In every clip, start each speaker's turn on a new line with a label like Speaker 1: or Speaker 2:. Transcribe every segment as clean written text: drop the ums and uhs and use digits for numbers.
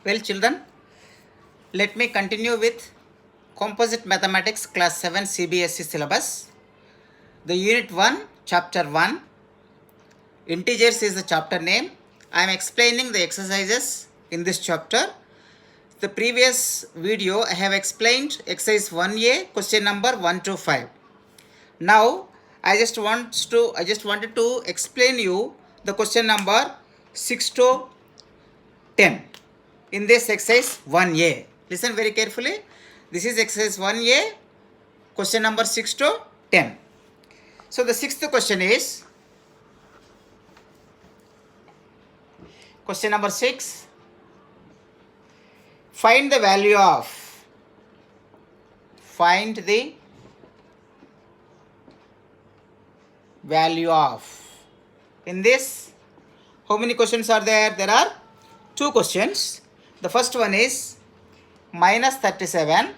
Speaker 1: Well, children, let me continue with Composite Mathematics Class 7 CBSE syllabus. The Unit 1, Chapter 1, Integers is the chapter name. I am explaining the exercises in this chapter. The previous video I have explained exercise 1A, question number 1 to 5. Now, I just wanted to explain you the question number 6 to 10 in this exercise 1A. Listen very carefully. This is exercise 1A, question number 6 to 10. So the sixth question is, question number 6. Find the value of, in this, how many questions are there? There are 2 questions. The first one is minus 37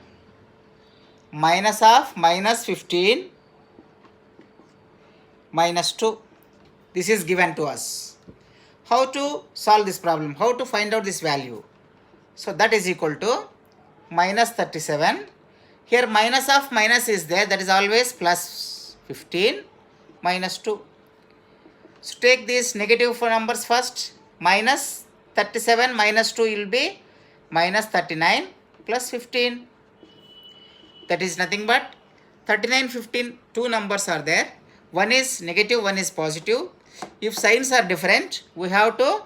Speaker 1: minus of minus 15 minus 2. This is given to us. How to solve this problem? How to find out this value? So that is equal to minus 37. Here minus of minus is there, that is always plus 15 minus 2. So take these negative numbers first. Minus 37 minus 2 will be minus 39 plus 15. That is nothing but 39, 15, 2 numbers are there. One is negative, one is positive. If signs are different, we have to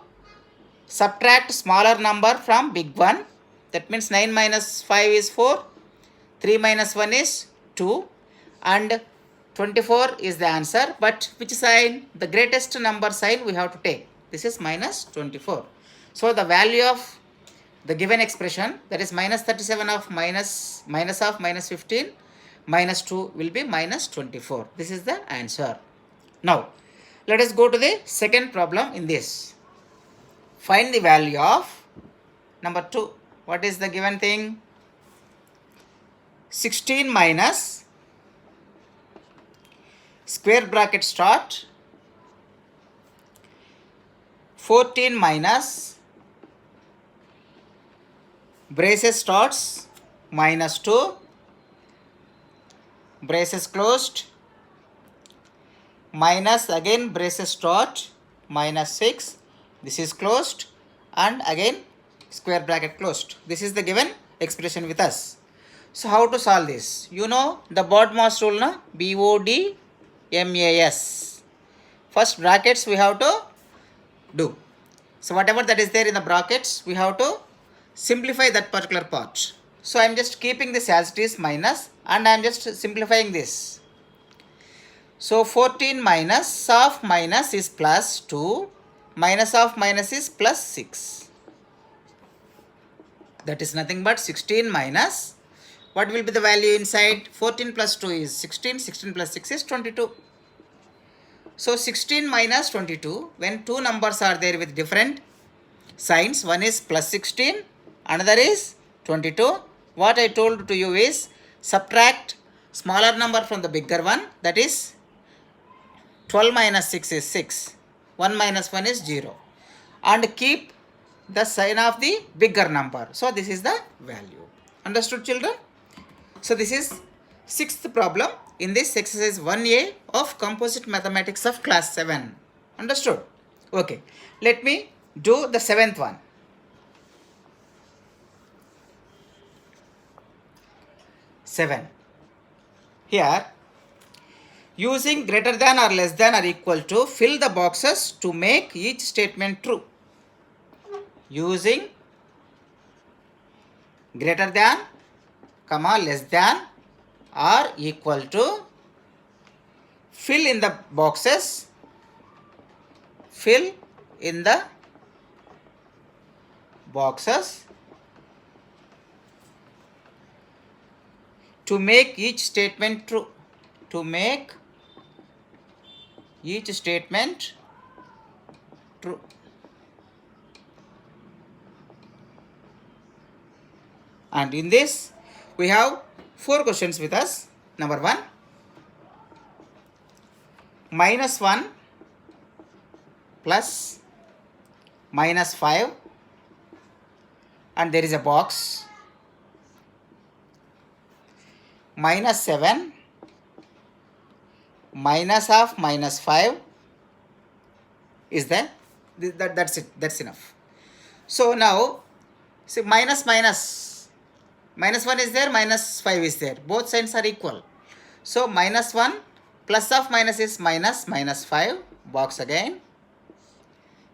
Speaker 1: subtract smaller number from big one. That means 9 minus 5 is 4. 3 minus 1 is 2. And 24 is the answer. But which sign? The greatest number sign we have to take. This is minus 24. So the value of the given expression, that is minus 37 of minus of minus 15 minus 2 will be minus 24. This is the answer. Now, let us go to the second problem in this. Find the value of number 2. What is the given thing? 16 minus square bracket start 14 minus braces starts minus 2 braces closed minus again braces start minus 6. This is closed and again square bracket closed. This is the given expression with us. So how to solve this? You know the BODMAS rule, na? BODMAS. First brackets we have to do. So whatever that is there in the brackets, we have to simplify that particular part. So I am just keeping this as it is minus and I am just simplifying this. So 14 minus of minus is plus 2, minus of minus is plus 6. That is nothing but 16 minus, what will be the value inside? 14 plus 2 is 16, 16 plus 6 is 22. So 16 minus 22, when 2 numbers are there with different signs, one is plus 16, another is 22. What I told to you is subtract smaller number from the bigger one, that is 12 minus 6 is 6, 1 minus 1 is 0, and keep the sign of the bigger number. So this is the value. Understood, children? So this is sixth problem in this exercise 1A of Composite Mathematics of class 7. Understood? Okay. Let me do the seventh one. Here, using greater than or less than or equal to, fill the boxes to make each statement true. Using greater than, comma, less than or equal to, fill in the boxes, to make each statement true. And in this, we have 4 questions with us. Number 1, minus 1 plus minus 5 and there is a box. Minus 7 minus of minus 5 is there. That's it. That's enough. So now, see, minus 1 is there, minus 5 is there. Both sides are equal. So minus 1 plus of minus is minus 5. Box again.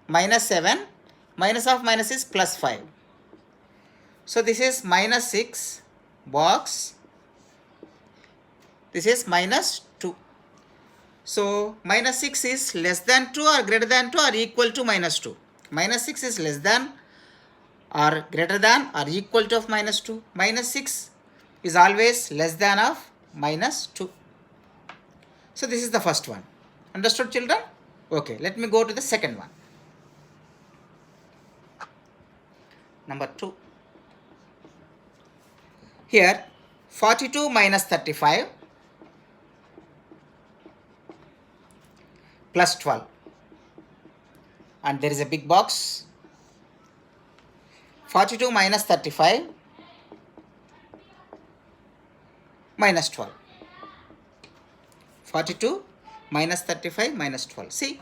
Speaker 1: Minus 7 minus of minus is plus 5. So this is minus 6. Box. This is minus 2. So minus 6 is less than 2 or greater than 2 or equal to minus 2. Minus 6 is less than or greater than or equal to of minus 2. Minus 6 is always less than of minus 2. So this is the first one. Understood, children? Okay, let me go to the second one. Number 2. Here 42 minus 35 plus 12, and there is a big box. 42 minus 35 minus 12. 42 minus 35 minus 12. See,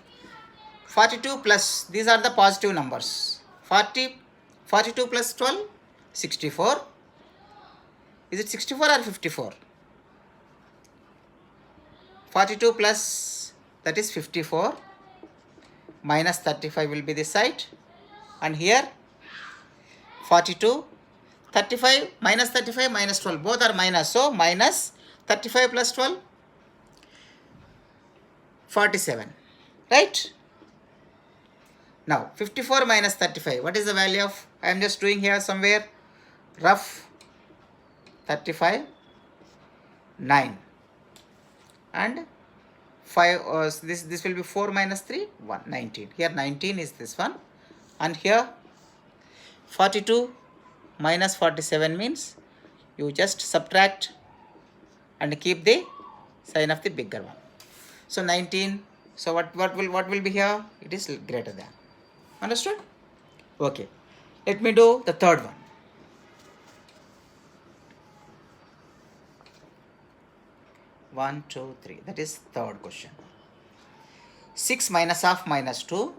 Speaker 1: 42 plus, these are the positive numbers. 42 plus 12, 64. Is it 64 or 54? 42 plus, that is 54. Minus 35 will be this side. And here 42, 35 minus 12. Both are minus. So minus 35 plus 12, 47. Right? Now 54 minus 35. What is the value of? I am just doing here somewhere rough. 35, 9. And 5, this will be 4 minus 3, 1, 19. Here 19 is this one. And here 42 minus 47 means you just subtract and keep the sign of the bigger one. So 19. So what will be here? It is greater than. Understood? Okay. Let me do the third one. 1, 2, 3. That is third question. 6 minus of minus 2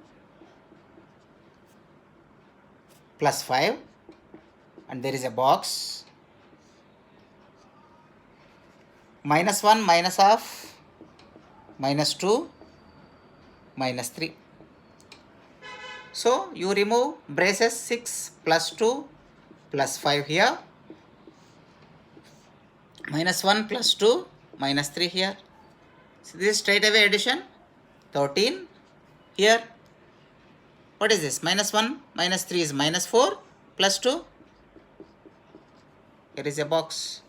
Speaker 1: plus 5, and there is a box. Minus 1 minus of minus 2 minus 3. So you remove braces. 6 plus 2 plus 5 here. Minus 1 plus 2 minus 3 here. So this is straight away addition. 13 here. What is this? Minus 1 minus 3 is minus 4 plus 2. Here is a box.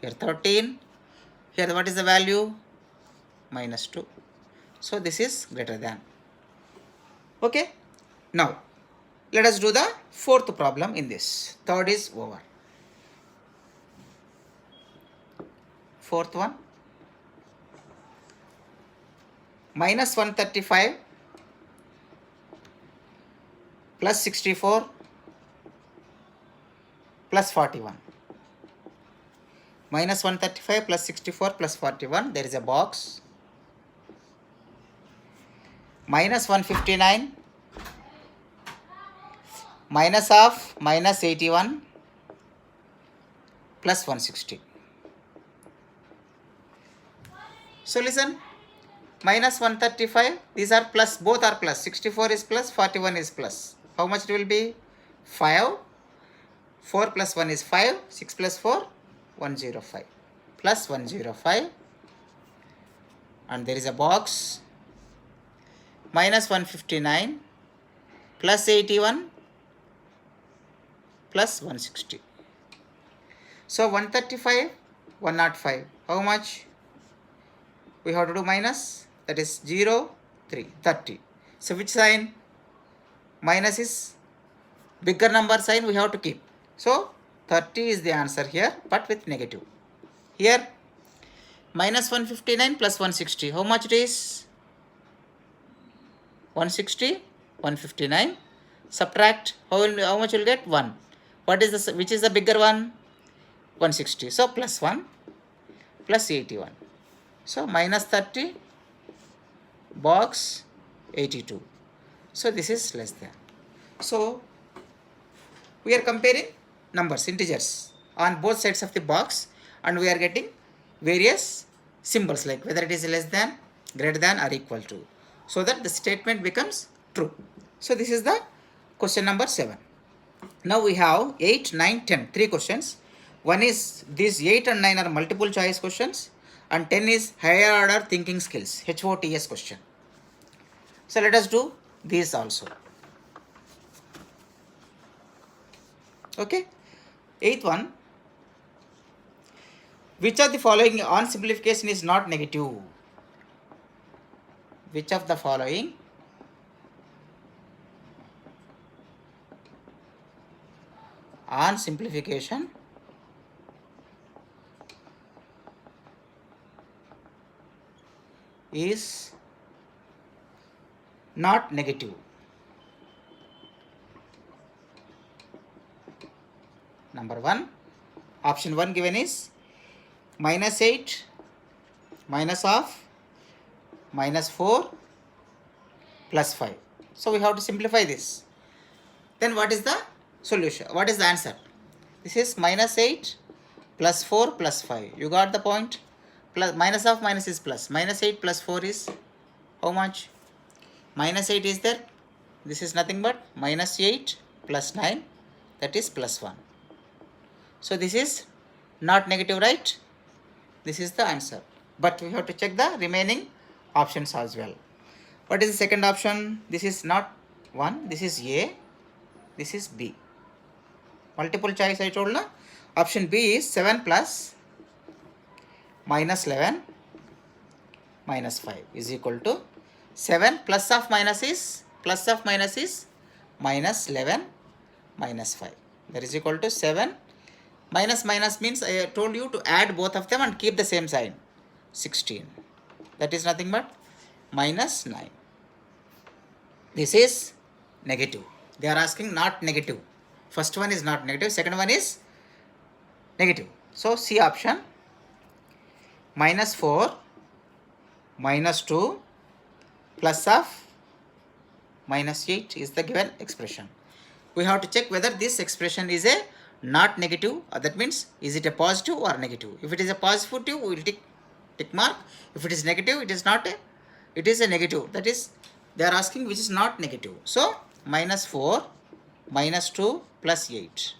Speaker 1: Here 13. Here what is the value? Minus 2. So this is greater than. Okay. Now let us do the fourth problem in this. Third is over. Fourth one. Minus 135 plus 64 plus 41. Minus 135 plus 64 plus 41. There is a box. Minus 159 minus of minus 81 plus 160. So listen, minus 135, these are plus, both are plus. 64 is plus, 41 is plus. How much it will be? 5. 4 plus 1 is 5. 6 plus 4, 105. Plus 105. And there is a box. Minus 159 plus 81 plus 160. So 135, 105. How much? We have to do minus. That is 0, 3, 30. So which sign? Minus is bigger number sign we have to keep. So 30 is the answer here, but with negative. Here minus 159 plus 160. How much it is? 160, 159 Subtract, how much will get? 1. What is the, which is the bigger one? 160. So plus 1 plus 81. So minus 30, box 82. So this is less than. So we are comparing numbers, integers on both sides of the box, and we are getting various symbols like whether it is less than, greater than, or equal to, so that the statement becomes true. So this is the question number 7. Now we have 8, 9, 10, 3 questions. One is these 8 and 9 are multiple choice questions, and 10 is higher order thinking skills, HOTS question. So let us do these also. Okay. 8th one. Which of the following on simplification is not negative? Which of the following on simplification is not negative? Number 1, option 1 given is minus 8, minus half, minus 4, plus 5. So we have to simplify this. Then what is the solution? What is the answer? This is minus 8 plus 4 plus 5. You got the point? Plus minus half minus is plus. Minus 8 plus 4 is how much? Minus 8 is there. This is nothing but minus 8 plus 9, that is plus 1. So this is not negative, right? This is the answer. But we have to check the remaining options as well. What is the second option? This is not 1. This is A. This is B. Multiple choice I told na. Option B is 7 plus minus 11 minus 5 is equal to 7 plus of minus is minus 11 minus 5. That is equal to 7. Minus minus means I told you to add both of them and keep the same sign. 16. That is nothing but minus 9. This is negative. They are asking not negative. First one is not negative. Second one is negative. So C option. Minus 4, minus 2, plus of minus 8 is the given expression. We have to check whether this expression is a not negative, that means is it a positive or negative. If it is a positive, we will tick mark. If it is negative, it is not a, it is a negative. That is, they are asking which is not negative. So minus 4, minus 2 plus 8.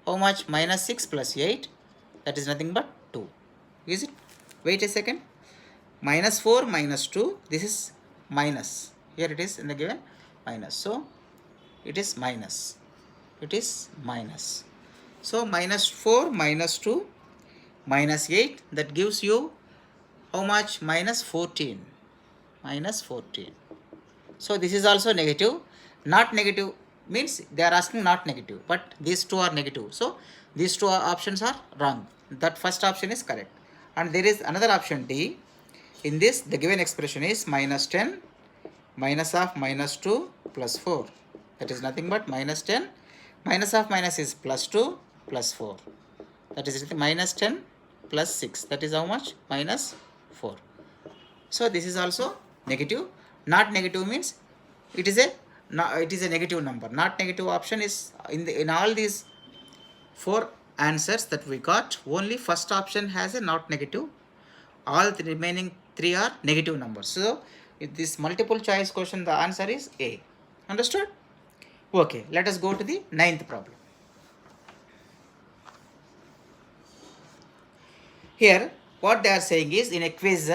Speaker 1: How much? Minus 6 plus 8, that is nothing but 2. Is it? Wait a second. Minus 4 minus 2, this is minus. Here it is in the given minus. So it is minus. It is minus. So minus 4 minus 2 minus 8, that gives you how much? Minus 14. Minus 14. So this is also negative. Not negative means they are asking not negative, but these two are negative. So these two options are wrong. That first option is correct. And there is another option D. In this, the given expression is minus 10 minus of minus 2 plus 4. That is nothing but minus 10. Minus of minus is plus 2 plus 4. That is minus 10 plus 6. That is how much? Minus 4. So this is also negative. Not negative means it is a negative number. Not negative option is in all these 4 answers that we got, only first option has a not negative. All the remaining 3 are negative numbers. So if this multiple choice question, the answer is A. Understood? Okay, let us go to the 9th problem. Here what they are saying is, in a quiz,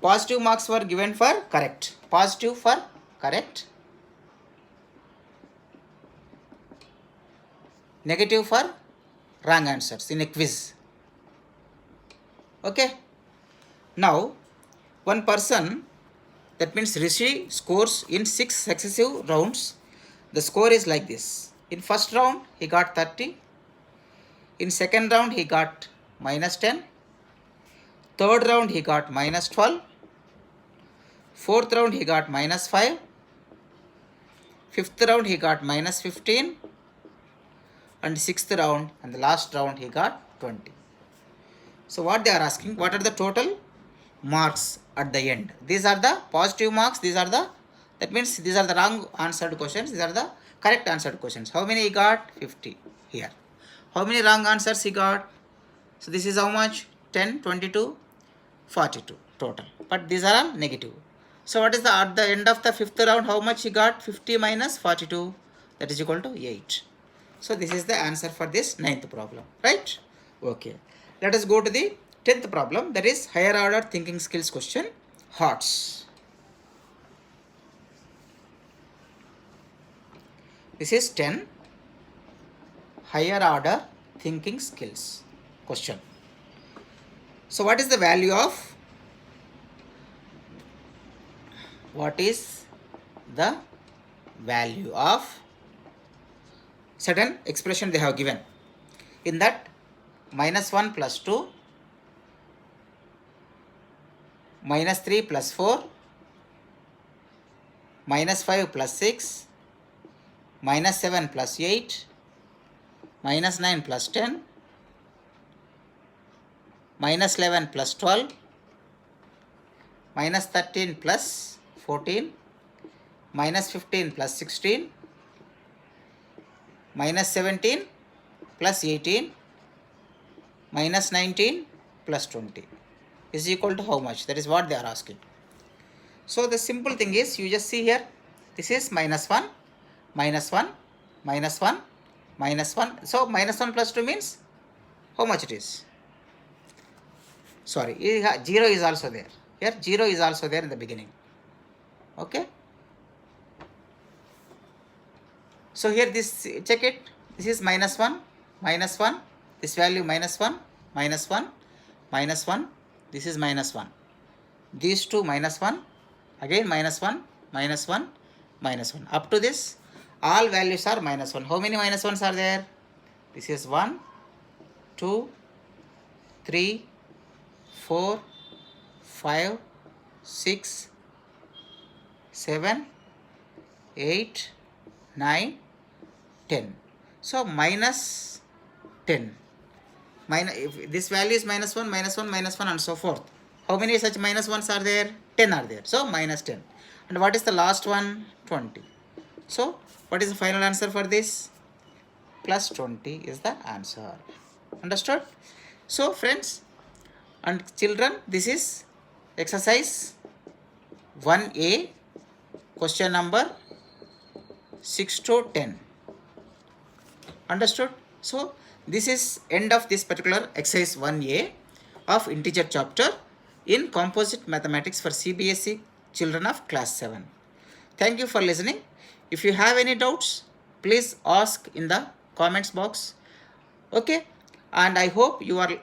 Speaker 1: positive marks were given for correct. Positive for correct. Negative for wrong answers in a quiz. Okay. Now, one person, that means Rishi, scores in 6 successive rounds. The score is like this. In first round, he got 30. In second round, he got minus 10. Third round, he got minus 12. Fourth round, he got minus 5. fifth round he got minus 15, and sixth round and the last round he got 20. So what they are asking, what are the total marks at the end? These are the positive marks, that means these are the wrong answered questions, these are the correct answered questions. How many he got? 50 here. How many wrong answers he got? So this is how much? 10, 22, 42 total. But these are all negative. So what is the at the end of the fifth round, how much he got? 50 minus 42, that is equal to 8. So this is the answer for this 9th problem, right? Okay. Let us go to the 10th problem, that is higher order thinking skills question, HOTS. This is 10 higher order thinking skills question. So what is the value of certain expression they have given? In that, minus 1 plus 2, minus 3 plus 4, minus 5 plus 6, minus 7 plus 8, minus 9 plus 10, minus 11 plus 12, minus 13 plus 14, minus 15 plus 16, minus 17 plus 18, minus 19 plus 20 is equal to how much? That is what they are asking. So the simple thing is, you just see here, this is minus 1, minus 1, minus 1, minus 1. So minus 1 plus 2 means how much it is? Sorry, 0 is also there. Here 0 is also there in the beginning. Okay. So here this, check it. This is minus 1, minus 1. This value minus 1, minus 1, minus 1. This is minus 1. These two minus 1. Again minus 1, minus 1, minus 1. Up to this, all values are minus 1. How many minus 1s are there? This is 1, 2, 3, 4, 5, 6, 7, 8, 9, 10. So minus 10. If this value is minus 1, minus 1, minus 1 and so forth. How many such minus 1s are there? 10 are there. So minus 10. And what is the last one? 20. So what is the final answer for this? Plus 20 is the answer. Understood? So friends and children, this is exercise 1A, question number 6 to 10. Understood? So this is end of this particular exercise 1A of integer chapter in composite mathematics for CBSE children of class 7. Thank you for listening. If you have any doubts, please ask in the comments box. Okay, and I hope you are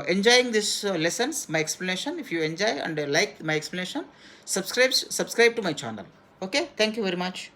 Speaker 1: enjoying this lessons, my explanation. If you enjoy and like my explanation, subscribe to my channel. Okay, thank you very much.